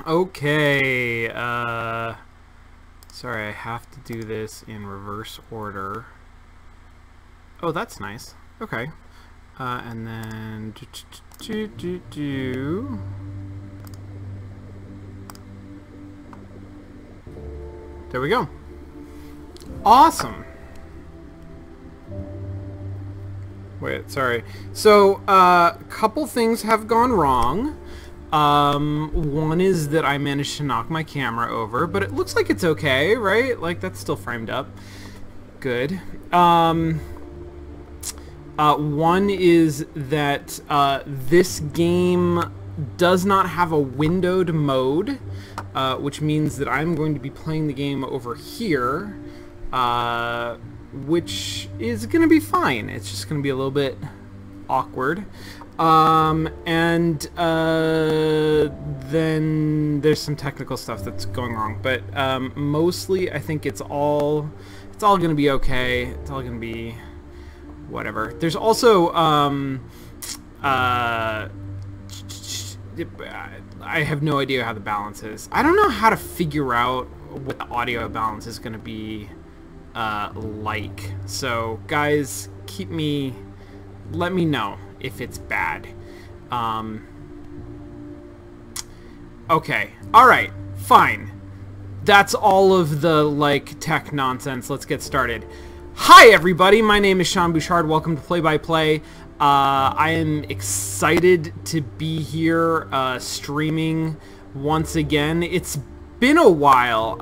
Okay, sorry, I have to do this in reverse order. Oh, that's nice. Okay. And then there we go. Awesome. Wait, sorry. So, couple things have gone wrong. One is that I managed to knock my camera over, but it looks like it's okay, right? Like, that's still framed up. Good. One is that this game does not have a windowed mode, which means that I'm going to be playing the game over here, which is going to be fine. It's just going to be a little bit awkward. Then there's some technical stuff that's going wrong, but mostly I think it's all going to be okay. It's all going to be whatever. There's also I have no idea how the balance is. I don't know how to figure out what the audio balance is going to be like. So guys, let me know if it's bad. Okay. Alright. Fine. That's all of the, like, tech nonsense. Let's get started. Hi, everybody. My name is Sean Bouchard. Welcome to Play by Play. I am excited to be here streaming once again. It's been a while.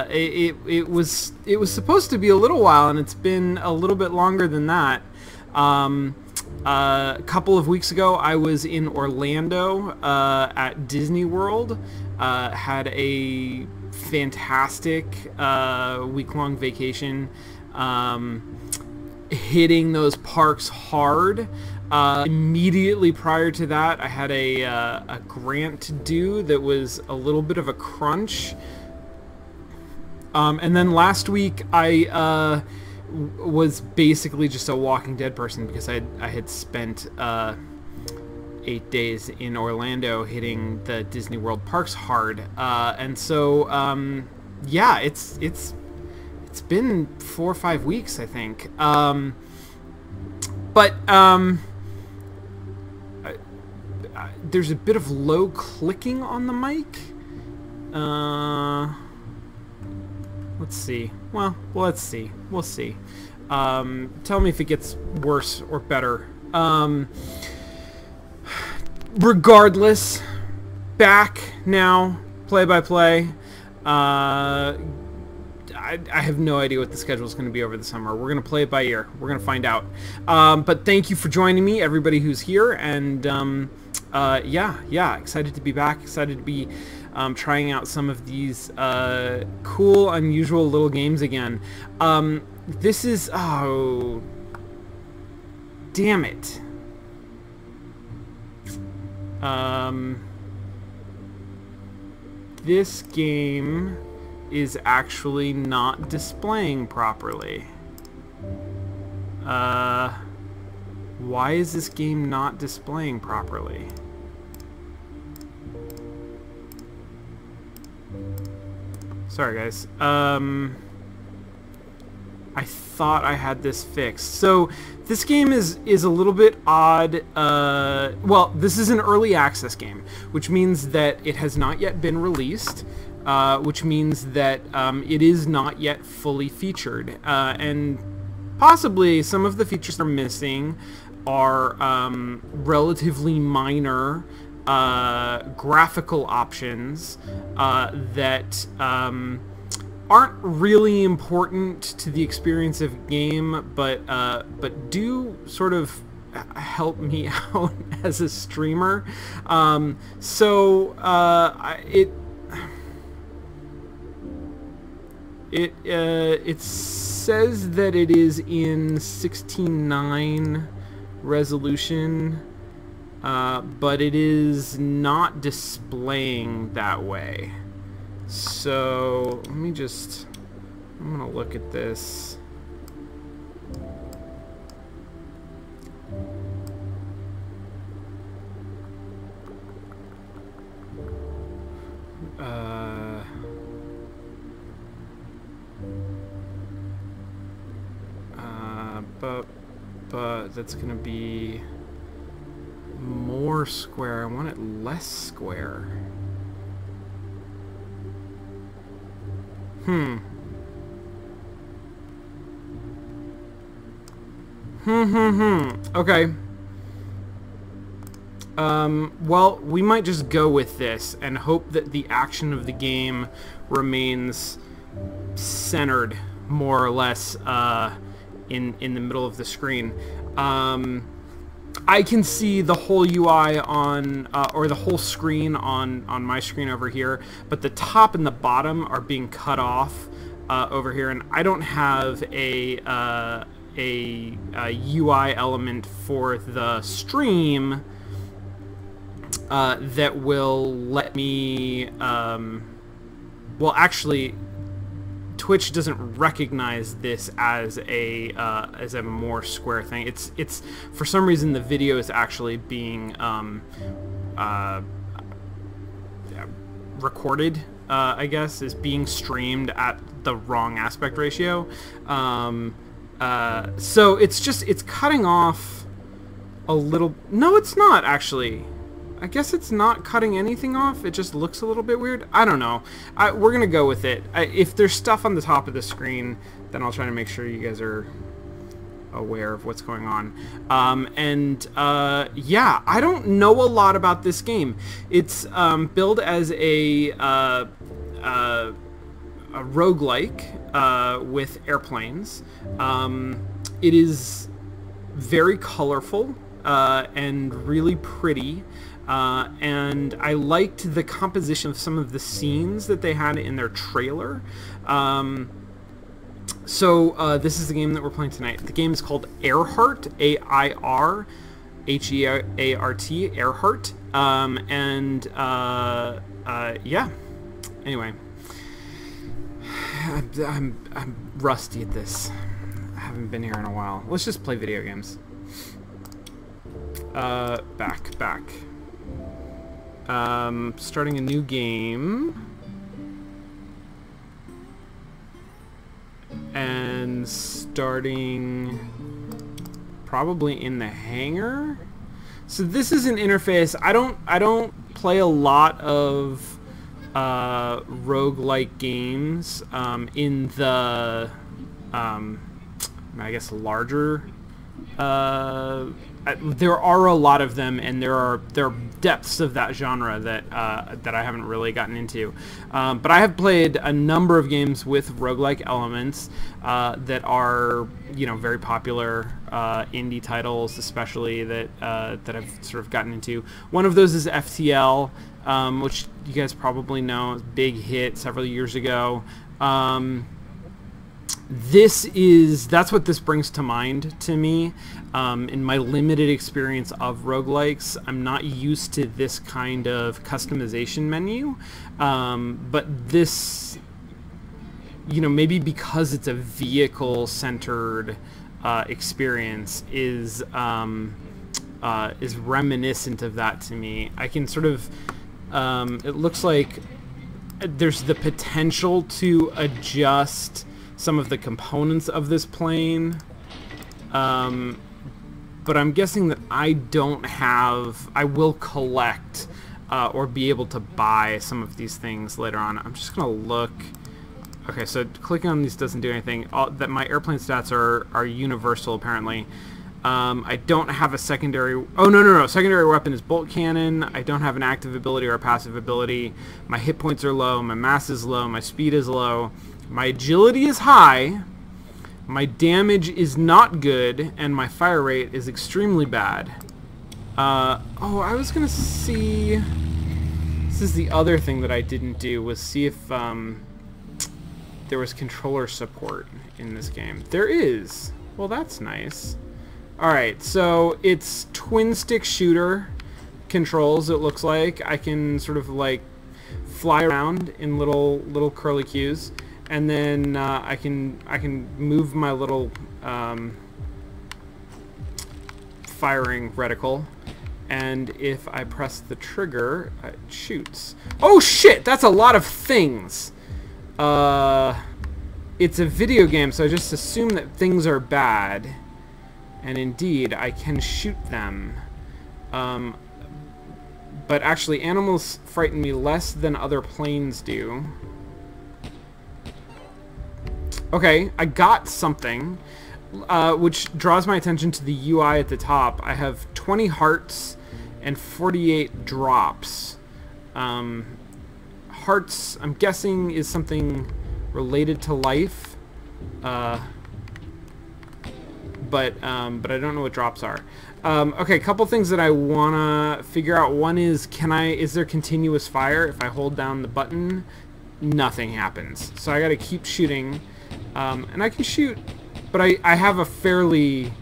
It was supposed to be a little while, and it's been a little bit longer than that. A couple of weeks ago, I was in Orlando at Disney World. Had a fantastic week-long vacation. Hitting those parks hard. Immediately prior to that, I had a grant to do that was a little bit of a crunch. And then last week, I was basically just a Walking Dead person because I had spent 8 days in Orlando hitting the Disney World parks hard, and so yeah, it's been 4 or 5 weeks, I think. There's a bit of low clicking on the mic. Let's see. Well, let's see. We'll see. Tell me if it gets worse or better. Regardless, back now, play by play. I have no idea what the schedule is going to be over the summer. We're going to play it by ear. We're going to find out. But thank you for joining me, everybody who's here. And yeah, excited to be back. Excited to be trying out some of these cool, unusual little games again. This is... oh... damn it. This game is actually not displaying properly. Why is this game not displaying properly? Sorry, guys. I thought I had this fixed. So this game is a little bit odd. Well, this is an early access game, which means that it has not yet been released, which means that it is not yet fully featured, and possibly some of the features they're missing are relatively minor graphical options that aren't really important to the experience of game, but do sort of help me out as a streamer. It says that it is in 16:9 resolution, but it is not displaying that way. So let me just... I'm gonna look at this. but that's gonna be more square. I want it less square. Okay. Well, we might just go with this and hope that the action of the game remains centered, more or less, in the middle of the screen. I can see the whole UI on, or the whole screen on my screen over here, but the top and the bottom are being cut off over here, and I don't have a UI element for the stream that will let me, well, actually, Twitch doesn't recognize this as a more square thing. It's for some reason the video is actually being recorded. I guess is being streamed at the wrong aspect ratio. So it's cutting off a little. No, it's not actually. I guess it's not cutting anything off. It just looks a little bit weird. I don't know. We're gonna go with it. If there's stuff on the top of the screen, then I'll try to make sure you guys are aware of what's going on. Yeah, I don't know a lot about this game. It's billed as a roguelike with airplanes. It is very colorful and really pretty. And I liked the composition of some of the scenes that they had in their trailer. So this is the game that we're playing tonight. The game is called Airheart, Airheart, Airheart. Yeah. Anyway, I'm rusty at this. I haven't been here in a while. Let's just play video games. Back. Starting a new game. And starting probably in the hangar. So this is an interface. I don't play a lot of roguelike games in the I guess larger there are a lot of them, and there are depths of that genre that that I haven't really gotten into. But I have played a number of games with roguelike elements that are, you know, very popular indie titles, especially that that I've sort of gotten into. One of those is FTL, which you guys probably know, big hit several years ago. That's what this brings to mind to me. In my limited experience of roguelikes, I'm not used to this kind of customization menu, but this, you know, maybe because it's a vehicle-centered experience, is reminiscent of that to me. I can sort of, it looks like there's the potential to adjust some of the components of this plane, but I'm guessing that I will collect or be able to buy some of these things later on. I'm just gonna look. Okay, so clicking on these doesn't do anything. That my airplane stats are universal apparently. I don't have a secondary. Oh no! Secondary weapon is bolt cannon. I don't have an active ability or a passive ability. My hit points are low. My mass is low. My speed is low. My agility is high, my damage is not good, and my fire rate is extremely bad. Oh, I was gonna see... This is the other thing that I didn't do, was see if there was controller support in this game. There is. Well, that's nice. Alright, so it's twin-stick shooter controls, it looks like. I can sort of, like, fly around in little curly cues. And then I can move my little firing reticle, and if I press the trigger, it shoots. Oh shit! That's a lot of things. It's a video game, so I just assume that things are bad. And indeed, I can shoot them. But actually, animals frighten me less than other planes do. Okay, I got something, which draws my attention to the UI at the top. I have 20 hearts and 48 drops. Hearts, I'm guessing, is something related to life. But I don't know what drops are. Okay, a couple things that I wanna figure out. One is, is there continuous fire? If I hold down the button, nothing happens. So I gotta keep shooting. And I can shoot, but I have a fairly,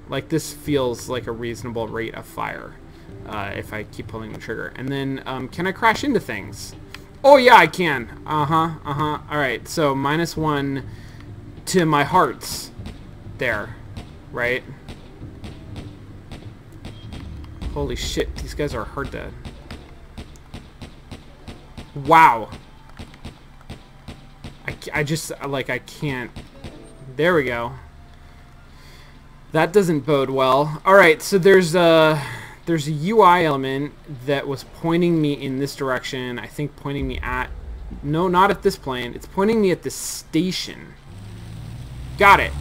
like, this feels like a reasonable rate of fire, if I keep pulling the trigger. And then, can I crash into things? Oh yeah, I can. Alright, so -1 to my hearts. There. Right? Holy shit, these guys are hard to... Wow. I just, like, I can't... There we go. That doesn't bode well. Alright, so there's a UI element that was pointing me in this direction. I think pointing me at... No, not at this plane. It's pointing me at this station. Got it.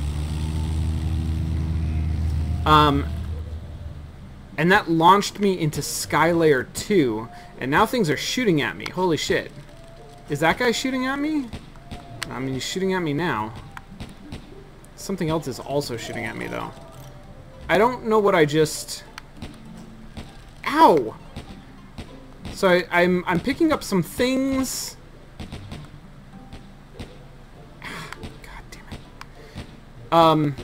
And that launched me into Sky Layer 2, and now things are shooting at me. Holy shit. Is that guy shooting at me? I mean, he's shooting at me now. Something else is also shooting at me, though. I don't know what I just... Ow! So I'm picking up some things... God damn it.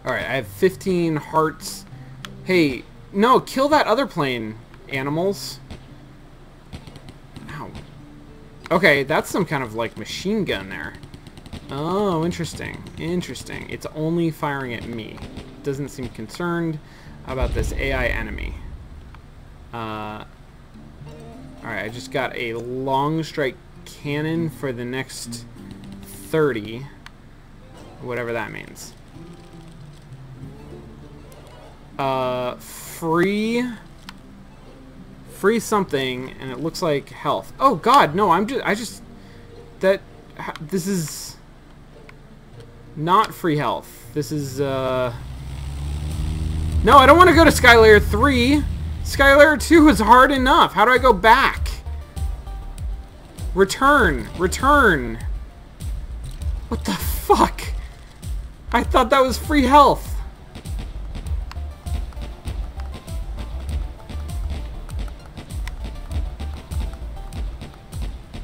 Alright, I have 15 hearts. Hey, no, kill that other plane, animals. Ow. Okay, that's some kind of, like, machine gun there. Oh, interesting. Interesting. It's only firing at me. Doesn't seem concerned about this AI enemy. Alright, I just got a long strike cannon for the next 30. Whatever that means. Free something, and it looks like health. Oh god, no, this is not free health. This is, no, I don't want to go to Sky Layer 3. Sky Layer 2 is hard enough. How do I go back? Return. Return. What the fuck? I thought that was free health.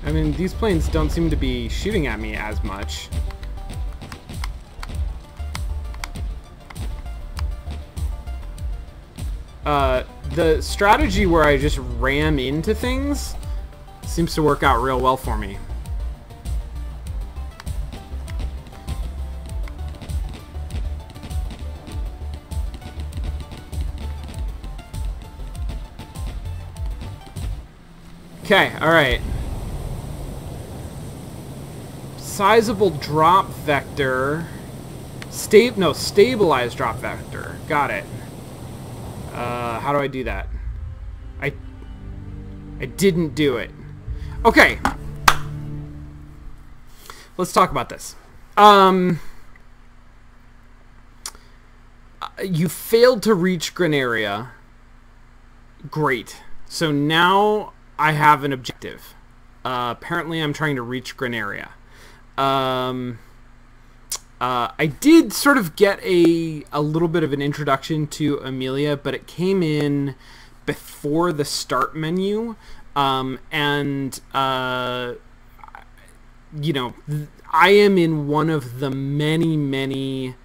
I mean, these planes don't seem to be shooting at me as much. The strategy where I just ram into things seems to work out real well for me. Okay, alright. Sizable drop vector. Stabilized drop vector. Got it. How do I do that? I didn't do it. Okay. Let's talk about this. You failed to reach Granaria. Great. So now I have an objective. Apparently I'm trying to reach Granaria. I did sort of get a little bit of an introduction to Amelia, but it came in before the start menu, and you know, I am in one of the many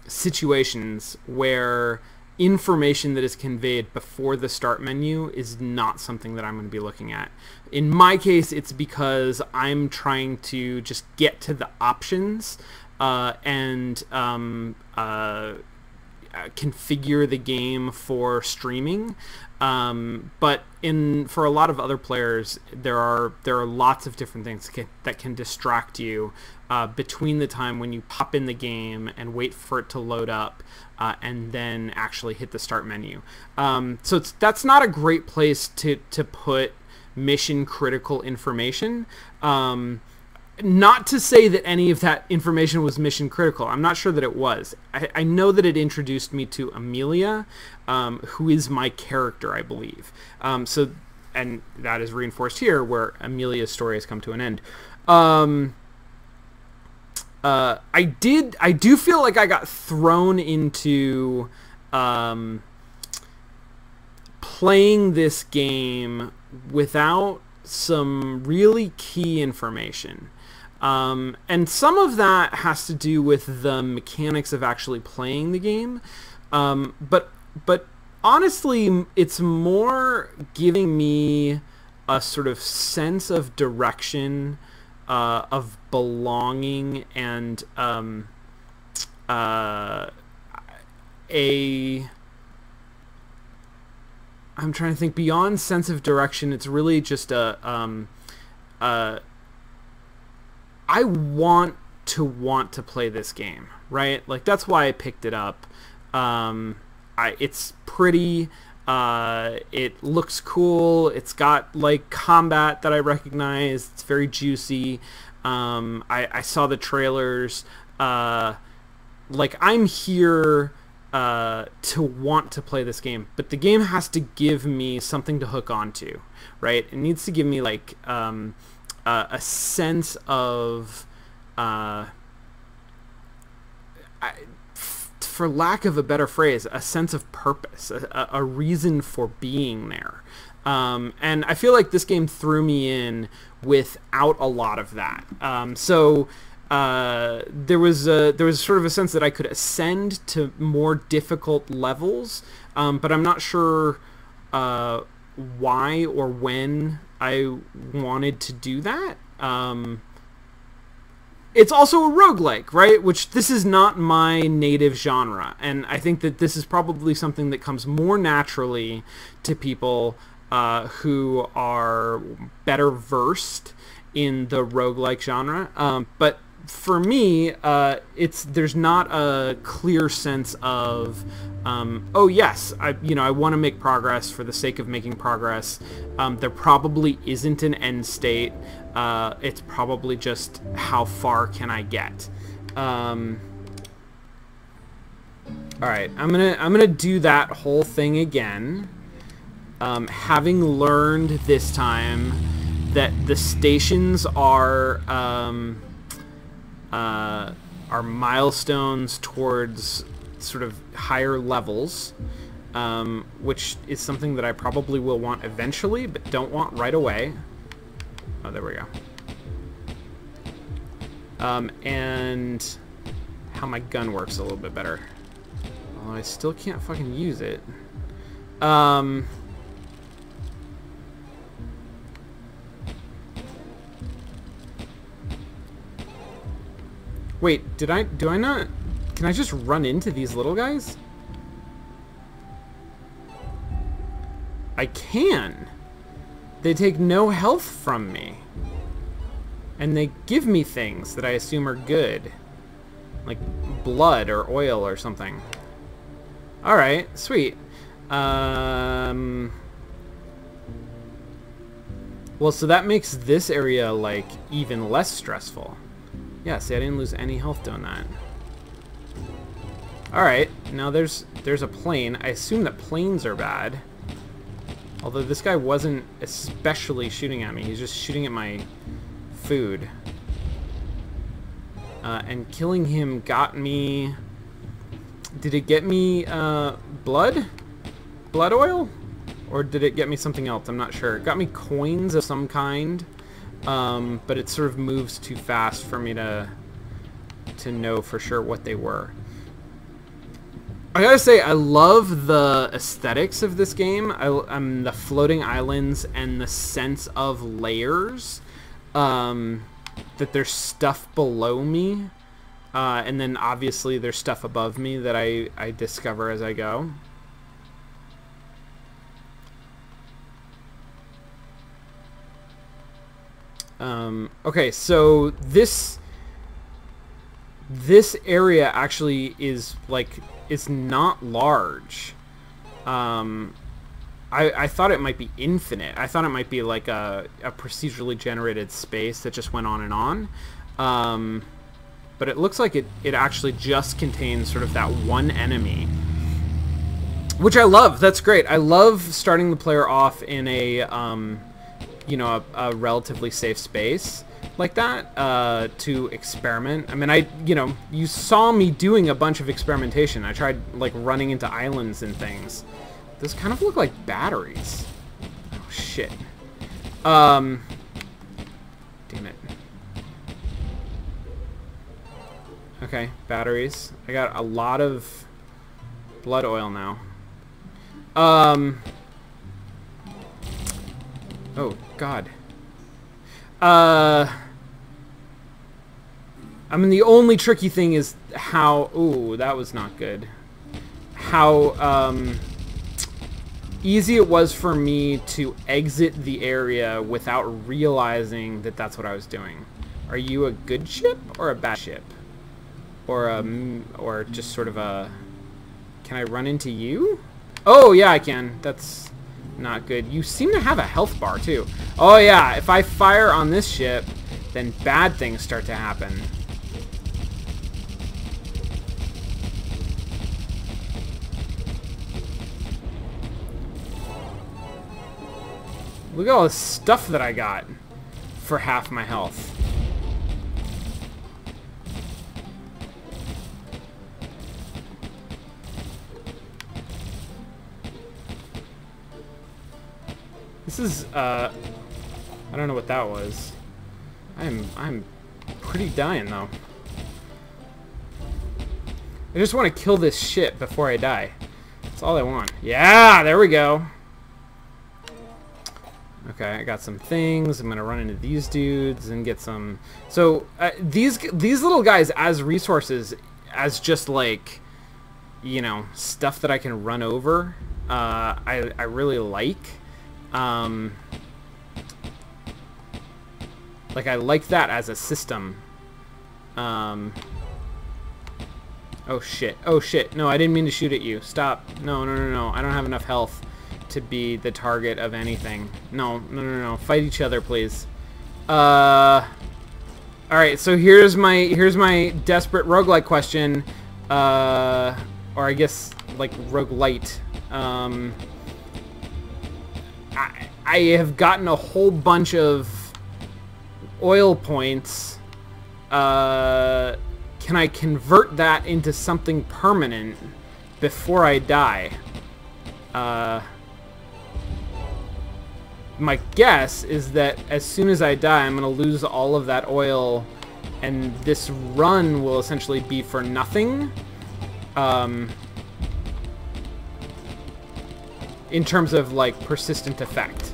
situations where information that is conveyed before the start menu is not something that I'm going to be looking at. In my case, it's because I'm trying to just get to the options, and configure the game for streaming. But for a lot of other players, there are lots of different things that can distract you between the time when you pop in the game and wait for it to load up and then actually hit the start menu. So that's not a great place to put mission critical information. Not to say that any of that information was mission critical. I'm not sure that it was. I know that it introduced me to Amelia, who is my character, I believe. And that is reinforced here, where Amelia's story has come to an end. I do feel like I got thrown into playing this game without some really key information. And some of that has to do with the mechanics of actually playing the game. But honestly, it's more giving me a sort of sense of direction, of belonging, and I'm trying to think beyond sense of direction. It's really just I want to play this game, right? Like, that's why I picked it up. It's pretty. It looks cool. It's got like combat that I recognize. It's very juicy. I saw the trailers. Like, I'm here to want to play this game, but the game has to give me something to hook onto, right? It needs to give me like a sense of, for lack of a better phrase, a sense of purpose, a reason for being there. And I feel like this game threw me in without a lot of that. There was sort of a sense that I could ascend to more difficult levels, but I'm not sure why or when I wanted to do that. It's also a roguelike, right? Which this is not my native genre, and I think that this is probably something that comes more naturally to people who are better versed in the roguelike genre. But for me, there's not a clear sense of, oh yes, I want to make progress for the sake of making progress. There probably isn't an end state. It's probably just how far can I get. All right, I'm gonna do that whole thing again. Having learned this time that the stations are milestones towards sort of higher levels, which is something that I probably will want eventually, but don't want right away. Oh, there we go. And how my gun works a little bit better. Although I still can't fucking use it. Wait, do I not? Can I just run into these little guys? I can. They take no health from me. And they give me things that I assume are good. Like blood or oil or something. Alright, sweet. Well, so that makes this area, like, even less stressful. Yeah, see, I didn't lose any health doing that. Alright, now there's a plane. I assume that planes are bad. Although this guy wasn't especially shooting at me. He's just shooting at my food. And killing him got me... Did it get me blood? Blood oil? Or did it get me something else? I'm not sure. It got me coins of some kind. But it sort of moves too fast for me to know for sure what they were. I gotta say, I love the aesthetics of this game. The floating islands and the sense of layers. That there's stuff below me. And then obviously there's stuff above me that I discover as I go. Okay, so this area actually is like, it's not large. I thought it might be infinite. I thought it might be like a procedurally generated space that just went on and on. But it looks like it actually just contains sort of that one enemy, which I love. That's great. I love starting the player off in a you know, a relatively safe space like that to experiment. I mean, you know, you saw me doing a bunch of experimentation. I tried like running into islands and things. Those kind of look like batteries. Oh shit. Damn it. Okay, batteries. I got a lot of blood oil now. Oh, God. I mean, the only tricky thing is how... Ooh, that was not good. How, easy it was for me to exit the area without realizing that that's what I was doing. Are you a good ship or a bad ship? Or just sort of a... Can I run into you? Oh, yeah, I can. That's not good. You seem to have a health bar, too. Oh, yeah, if I fire on this ship, then bad things start to happen. Look at all the stuff that I got for half my health. This is, I don't know what that was. I'm pretty dying, though. I just want to kill this shit before I die. That's all I want. Yeah, there we go. Okay, I got some things. I'm gonna run into these dudes and get some... So, these little guys as resources, as just like, you know, stuff that I can run over, I really like. Like, I like that as a system. Oh shit. Oh shit. No, I didn't mean to shoot at you. Stop. No, no, no, no. I don't have enough health to be the target of anything. No, no, no, no. Fight each other, please. Alright, so here's my desperate roguelike question. Or I guess, like, rogue-lite. I have gotten a whole bunch of oil points. Can I convert that into something permanent before I die? My guess is that as soon as I die, I'm going to lose all of that oil, and this run will essentially be for nothing. In terms of, like, persistent effect.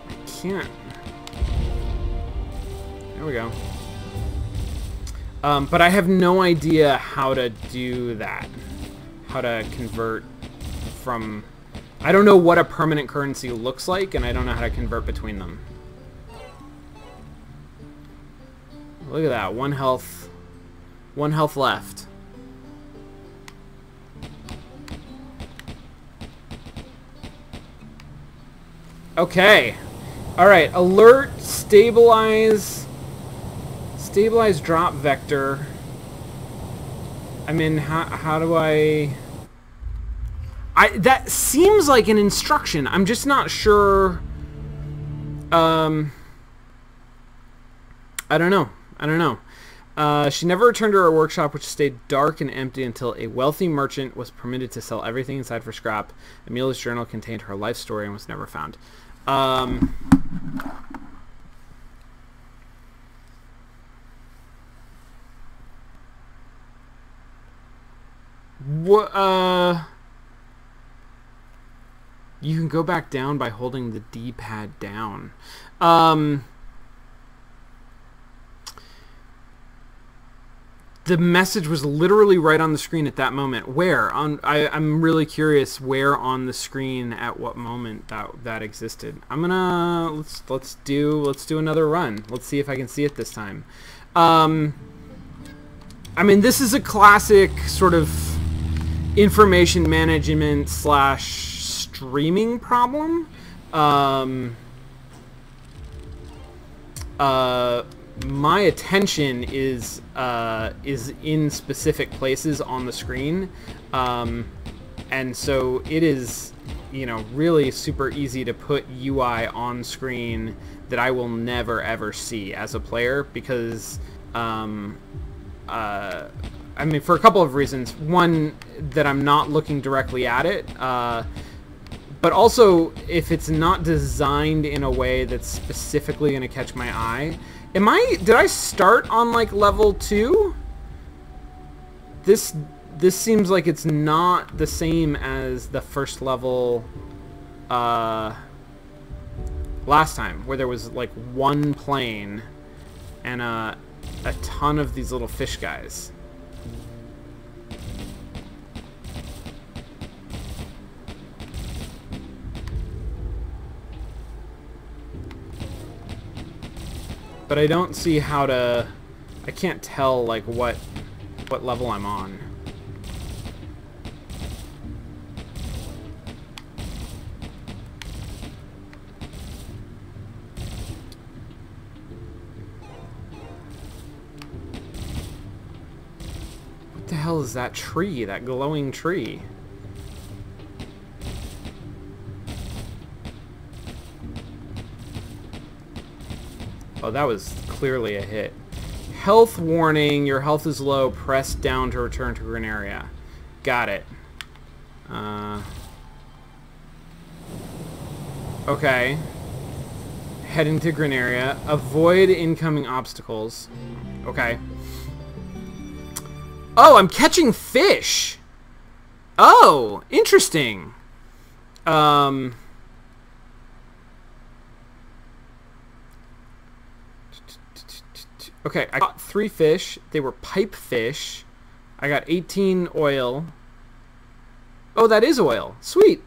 I can't. There we go. But I have no idea how to do that. How to convert from... I don't know what a permanent currency looks like, and I don't know how to convert between them. Look at that. One health left. Okay. Alright. Alert, stabilize drop vector. I mean, how do I... That seems like an instruction. I'm just not sure. I don't know. She never returned to her workshop, which stayed dark and empty until a wealthy merchant was permitted to sell everything inside for scrap. Amelia's journal contained her life story and was never found. What? You can can go back down by holding the D-pad down. The message was literally right on the screen at that moment. Where on? I'm really curious where on the screen at what moment that existed. I'm gonna let's do another run. Let's see if I can see it this time. I mean, this is a classic sort of information management / streaming problem. My attention is in specific places on the screen, and so it is, you know, really super easy to put UI on screen that I will never ever see as a player, because I mean, for a couple of reasons. One, that I'm not looking directly at it, but also if it's not designed in a way that's specifically going to catch my eye. Did I start on like level 2? This seems like it's not the same as the first level last time, where there was like one plane and a ton of these little fish guys. But I don't see how to... I can't tell, like, what level I'm on. What the hell is that tree? That glowing tree? Oh, that was clearly a hit. Health warning. Your health is low. Press down to return to green area. Got it. Okay. Heading to green area. Avoid incoming obstacles. Okay. Oh, I'm catching fish! Oh, interesting. Okay, I got 3 fish. They were pipe fish. I got 18 oil. Oh, that is oil. Sweet.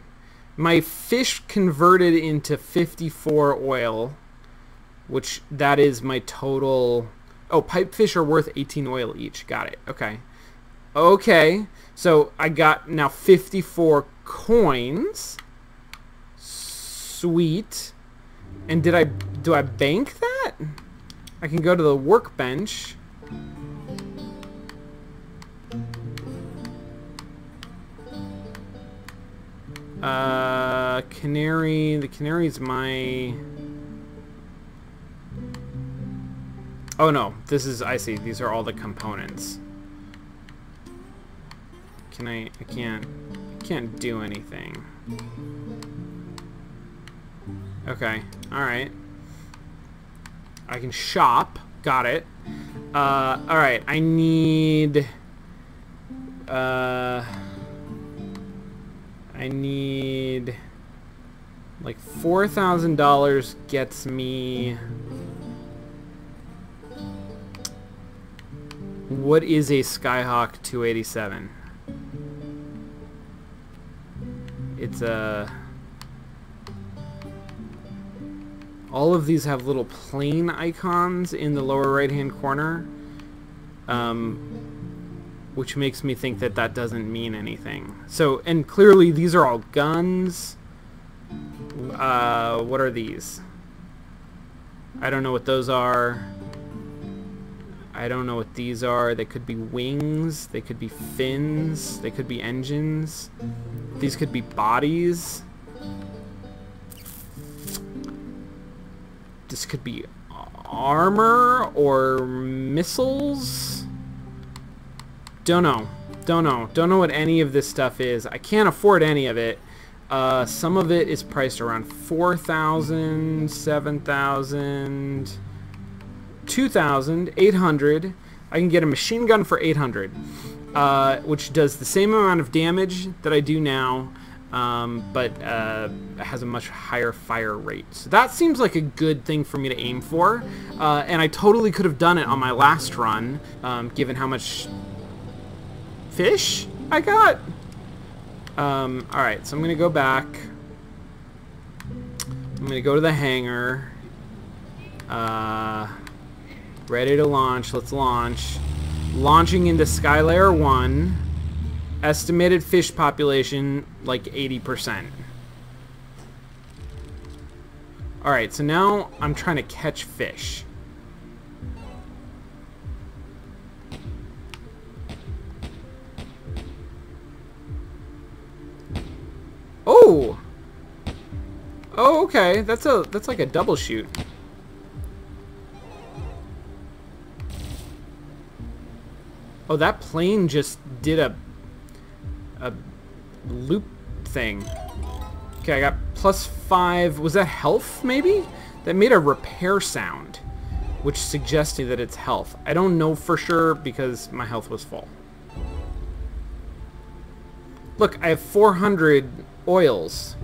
My fish converted into 54 oil, which that is my total. Oh, pipe fish are worth 18 oil each. Got it. Okay. Okay. So I got now 54 coins. Sweet. And do I bank that? I can go to the workbench. Canary. The canary's my... Oh no, this is... I see. These are all the components. I can't do anything. Okay. Alright. I can shop. Got it. Alright, I need... like $4,000 gets me... What is a Skyhawk 287? It's a... All of these have little plane icons in the lower right-hand corner, which makes me think that that doesn't mean anything. So, and clearly these are all guns. What are these? I don't know what those are. I don't know what these are. They could be wings. They could be fins. They could be engines. These could be bodies. This could be armor or missiles. Don't know. Don't know what any of this stuff is. I can't afford any of it. Some of it is priced around 4,000, 7,000, 2,000, 800. I can get a machine gun for 800, which does the same amount of damage that I do now, but has a much higher fire rate. So that seems like a good thing for me to aim for, and I totally could have done it on my last run, given how much fish I got. Alright, so I'm going to go back. I'm going to go to the hangar. Ready to launch. Let's launch. Launching into Skylayer 1. Estimated fish population, like 80%. Alright, so now I'm trying to catch fish. Oh! Oh, okay. That's like a double shoot. Oh, that plane just did a loop thing. Okay, I got +5. Was that health, maybe? That made a repair sound, which suggested that it's health. I don't know for sure because my health was full. Look, I have 400 oils.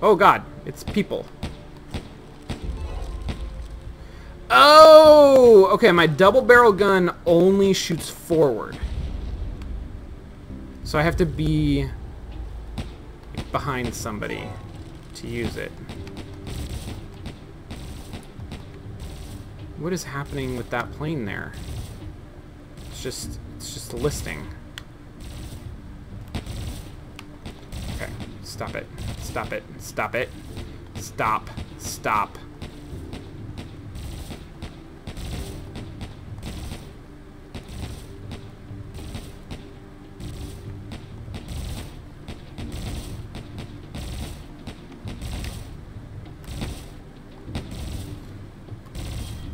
Oh god, it's people. Oh! Okay, my double barrel gun only shoots forward. So I have to be behind somebody to use it. What is happening with that plane there? It's just listing. Okay, stop it. Stop it. Stop it. Stop. Stop.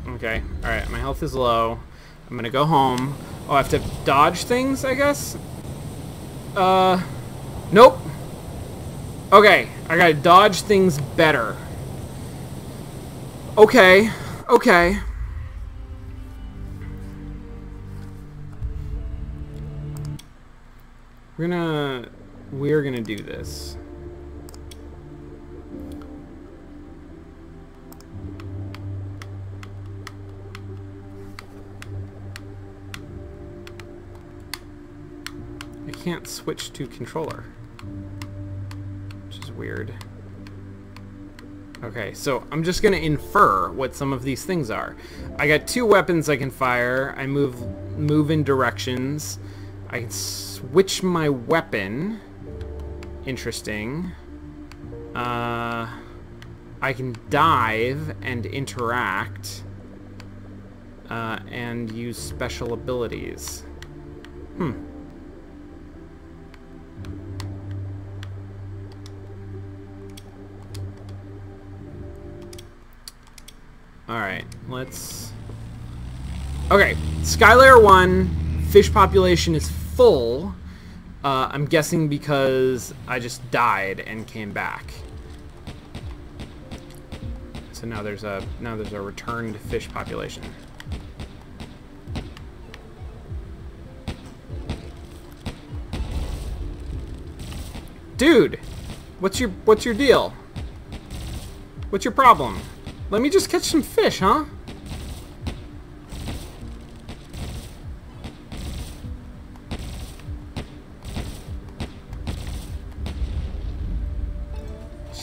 Okay, alright, my health is low. I'm gonna go home. Oh, I have to dodge things, I guess? Nope. Okay, I gotta dodge things better. Okay, okay. We're gonna do this. I can't switch to controller, which is weird. Okay, so I'm just gonna infer what some of these things are. I got 2 weapons I can fire. I move in directions. I can switch my weapon. Interesting. I can dive and interact, and use special abilities. Alright, let's... Okay, Skylayer 1, fish population is full. I'm guessing because I just died and came back. So now there's a returned fish population. Dude, what's your deal? What's your problem? Let me just catch some fish, huh?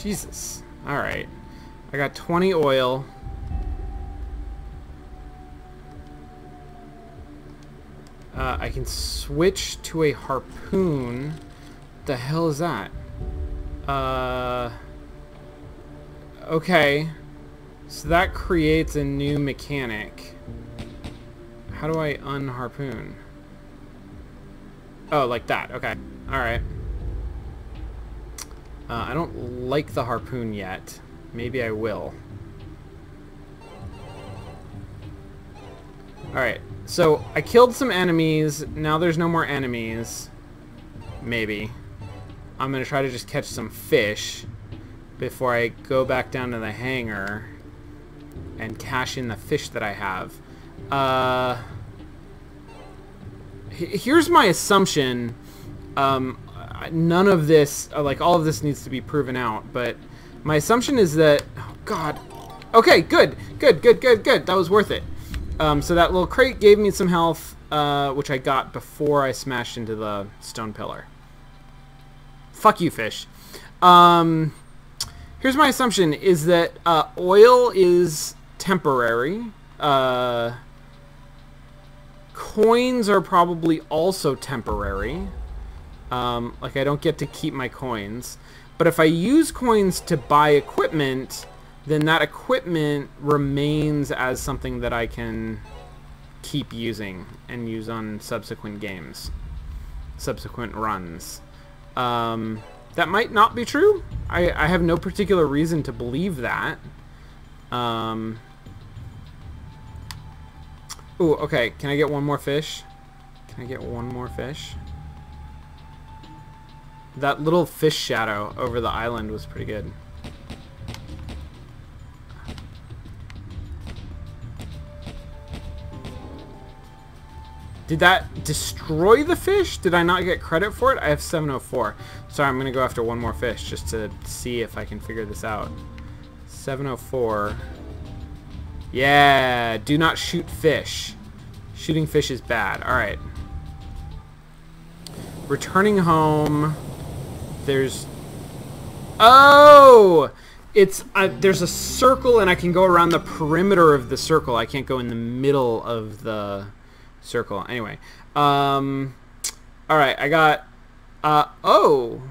Jesus. Alright. I got 20 oil. I can switch to a harpoon. What the hell is that? Okay. So that creates a new mechanic. How do I unharpoon? Oh, like that. Okay. Alright. I don't like the harpoon yet. Maybe I will. Alright. So, I killed some enemies. Now there's no more enemies. Maybe. I'm gonna try to just catch some fish before I go back down to the hangar and cash in the fish that I have. Here's my assumption. none of this, like all of this needs to be proven out, but my assumption is that, oh god, okay, good, that was worth it. So that little crate gave me some health, which I got before I smashed into the stone pillar. Fuck you, fish. Here's my assumption, is that oil is temporary. Coins are probably also temporary. Like, I don't get to keep my coins. But if I use coins to buy equipment, then that equipment remains as something that I can keep using and use on subsequent games, subsequent runs. That might not be true. I have no particular reason to believe that. Ooh, okay. Can I get one more fish? Can I get one more fish? That little fish shadow over the island was pretty good. Did that destroy the fish? Did I not get credit for it? I have 704. Sorry, I'm going to go after one more fish just to see if I can figure this out. 704. Yeah, do not shoot fish. Shooting fish is bad. Alright. Returning home. There's... Oh! It's there's a circle and I can go around the perimeter of the circle. I can't go in the middle of the circle. Anyway. Alright, I got... oh!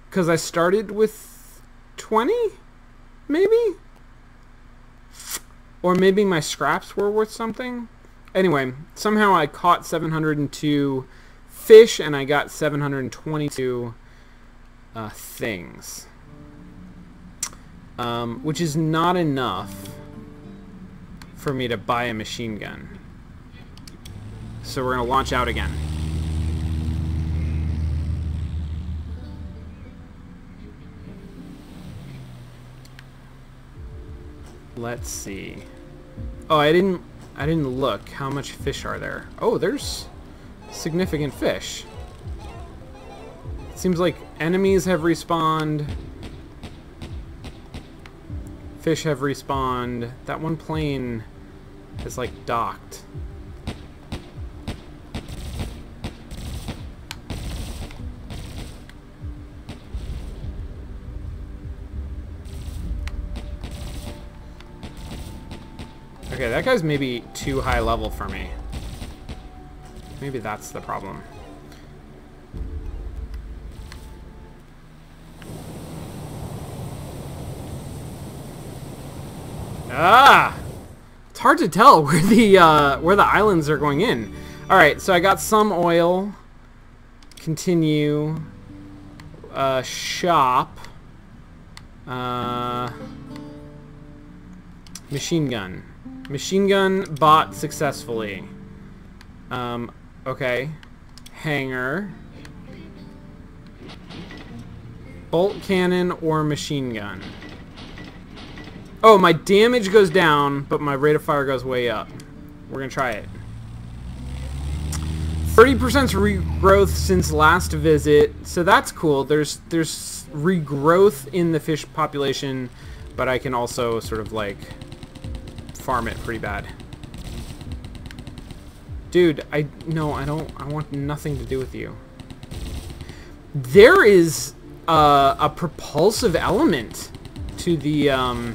Because I started with 20? Maybe? Or maybe my scraps were worth something? Anyway, somehow I caught 702 fish and I got 722 things. Which is not enough for me to buy a machine gun. So we're going to launch out again. Let's see. Oh, I didn't look. How much fish are there? Oh, there's significant fish. It seems like enemies have respawned. Fish have respawned. That one plane is like docked. Okay, that guy's maybe too high level for me. Maybe that's the problem. Ah! It's hard to tell where the islands are going in. Alright, so I got some oil. Continue. Shop. Machine gun. Machine gun bought successfully. Okay. Hanger. Bolt cannon or machine gun. Oh, my damage goes down, but my rate of fire goes way up. We're gonna try it. 30% regrowth since last visit, so that's cool. There's regrowth in the fish population, but I can also sort of like farm it pretty bad. Dude, no, I want nothing to do with you. There is a propulsive element to the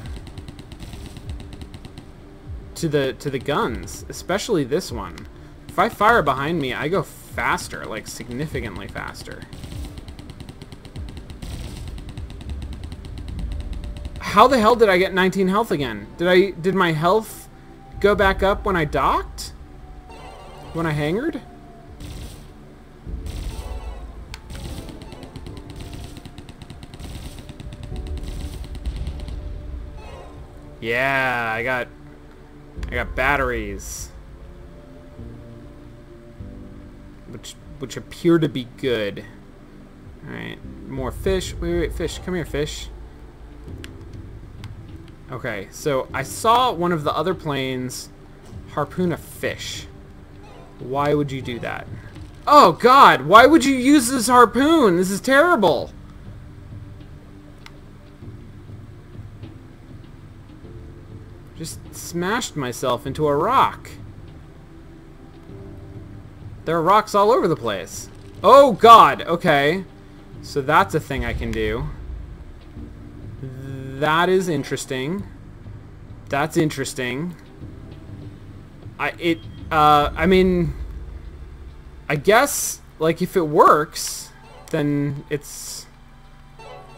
to the guns, especially this one. If I fire behind me, I go faster, like significantly faster. How the hell did I get 19 health again? Did my health go back up when I docked? When I hangered? Yeah, I got batteries. Which appear to be good. Alright, more fish. Wait, fish. Come here, fish. Okay, so I saw one of the other planes harpoon a fish. Why would you do that? Oh God, why would you use this harpoon? This is terrible. Just smashed myself into a rock. There are rocks all over the place. Oh God, okay. So that's a thing I can do. That is interesting. That's interesting. I mean, I guess, like, if it works, then it's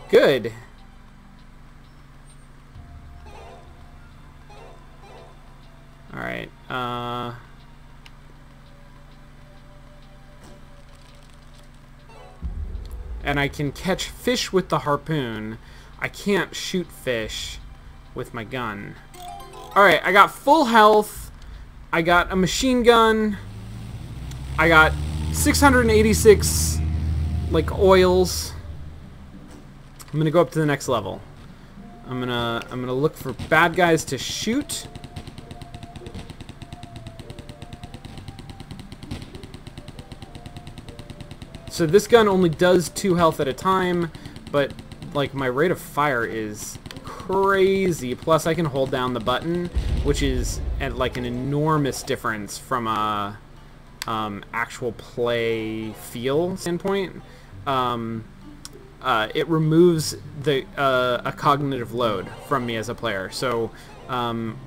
good. Alright, and I can catch fish with the harpoon. I can't shoot fish with my gun. Alright, I got full health. I got a machine gun. I got 686, like, oils. I'm gonna go up to the next level. I'm gonna look for bad guys to shoot. So this gun only does 2 health at a time, but like my rate of fire is crazy. Plus I can hold down the button, which is at like an enormous difference from a actual play feel standpoint. It removes the a cognitive load from me as a player. So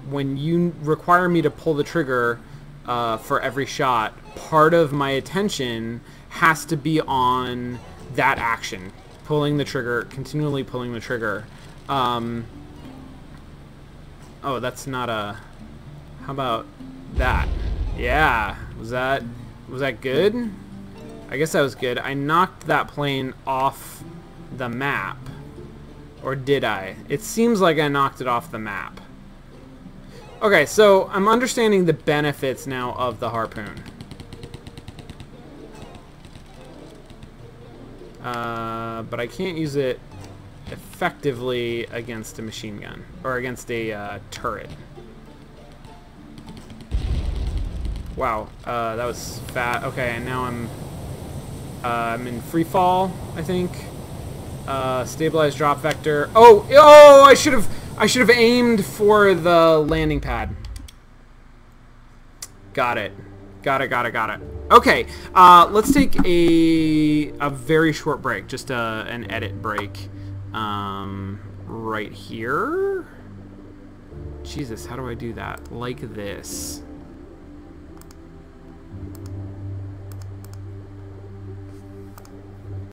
when you require me to pull the trigger for every shot, part of my attention has to be on that action, pulling the trigger, continually pulling the trigger. Oh, that's not a... How about that? Yeah, was that good? I guess that was good. I knocked that plane off the map. Or did I? It seems like I knocked it off the map. Okay, so I'm understanding the benefits now of the harpoon. But I can't use it effectively against a machine gun. Or against a turret. Wow, that was fat. Okay, and now I'm in free fall, I think. Stabilized drop vector. Oh! I should have aimed for the landing pad. Got it. Got it. Okay, let's take a very short break, just an edit break, right here. Jesus, how do I do that? Like this.